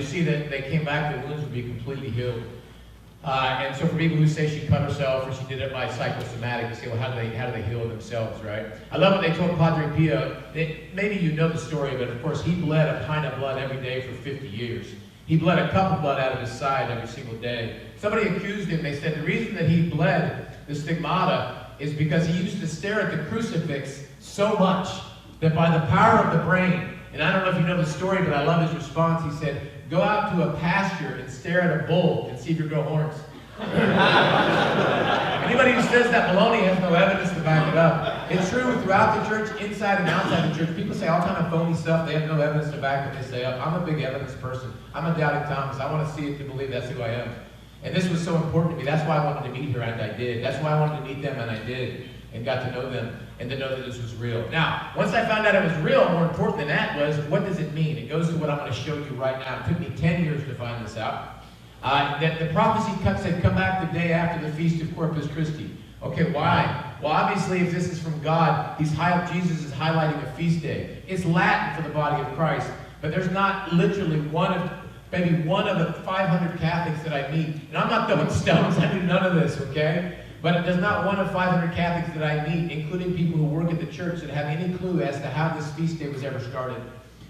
you'll see that they came back, the wounds would be completely healed. And so for people who say she cut herself or she did it by psychosomatic, you say, well, how do they heal themselves, right? I love what they told Padre Pio. Maybe you know the story, but of course he bled a pint of blood every day for 50 years. He bled a cup of blood out of his side every single day. Somebody accused him. They said the reason that he bled the stigmata is because he used to stare at the crucifix so much that by the power of the brain, and I don't know if you know the story, but I love his response. He said, go out to a pasture and stare at a bull and see if you grow horns. Anybody who says that baloney has no evidence to back it up. It's true throughout the church, inside and outside the church. People say all kind of phony stuff. They have no evidence to back what they say up. I'm a big evidence person. I'm a doubting Thomas. I want to see it to believe that's who I am. And this was so important to me. That's why I wanted to meet her, and I did. That's why I wanted to meet them, and I did. And got to know them, and to know that this was real. Now, once I found out it was real, more important than that was, what does it mean? It goes to what I'm going to show you right now. It took me 10 years to find this out. That the prophecy said, come back the day after the feast of Corpus Christi. Okay, why? Well, obviously, if this is from God, Jesus is highlighting a feast day. It's Latin for the body of Christ, but there's not literally maybe one of the 500 Catholics that I meet, and I'm not throwing stones, I do none of this, okay? But there's not one of 500 Catholics that I meet, including people who work at the church, that have any clue as to how this feast day was ever started.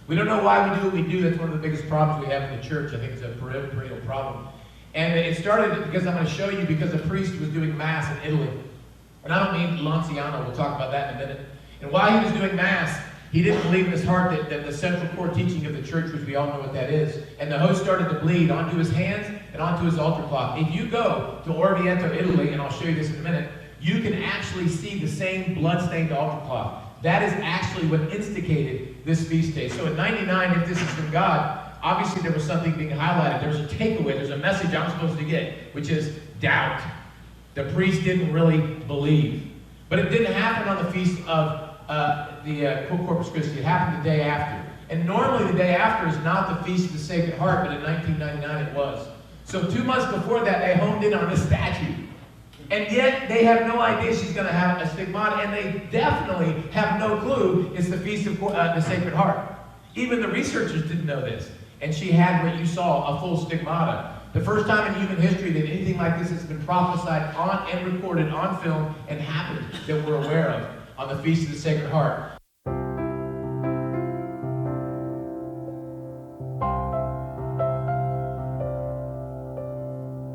We don't know why we do what we do. That's one of the biggest problems we have in the church. I think it's a perennial problem. And it started because I'm going to show you, because a priest was doing Mass in Italy. And I don't mean Lanciano. We'll talk about that in a minute. And while he was doing Mass, he didn't believe in his heart that the central core teaching of the church, which we all know what that is, and the host started to bleed onto his hands and onto his altar cloth. If you go to Orvieto, Italy, and I'll show you this in a minute, you can actually see the same blood-stained altar cloth. That is actually what instigated this feast day. So in 99, if this is from God, obviously there was something being highlighted. There's a takeaway. There's a message I'm supposed to get, which is doubt. The priest didn't really believe. But it didn't happen on the feast of the Corpus Christi. It happened the day after. And normally the day after is not the Feast of the Sacred Heart, but in 1999 it was. So 2 months before that, they honed in on this statue. And yet they have no idea she's going to have a stigmata, and they definitely have no clue it's the Feast of the Sacred Heart. Even the researchers didn't know this. And she had what you saw, a full stigmata. The first time in human history that anything like this has been prophesied on and recorded on film and happened that we're aware of on the Feast of the Sacred Heart.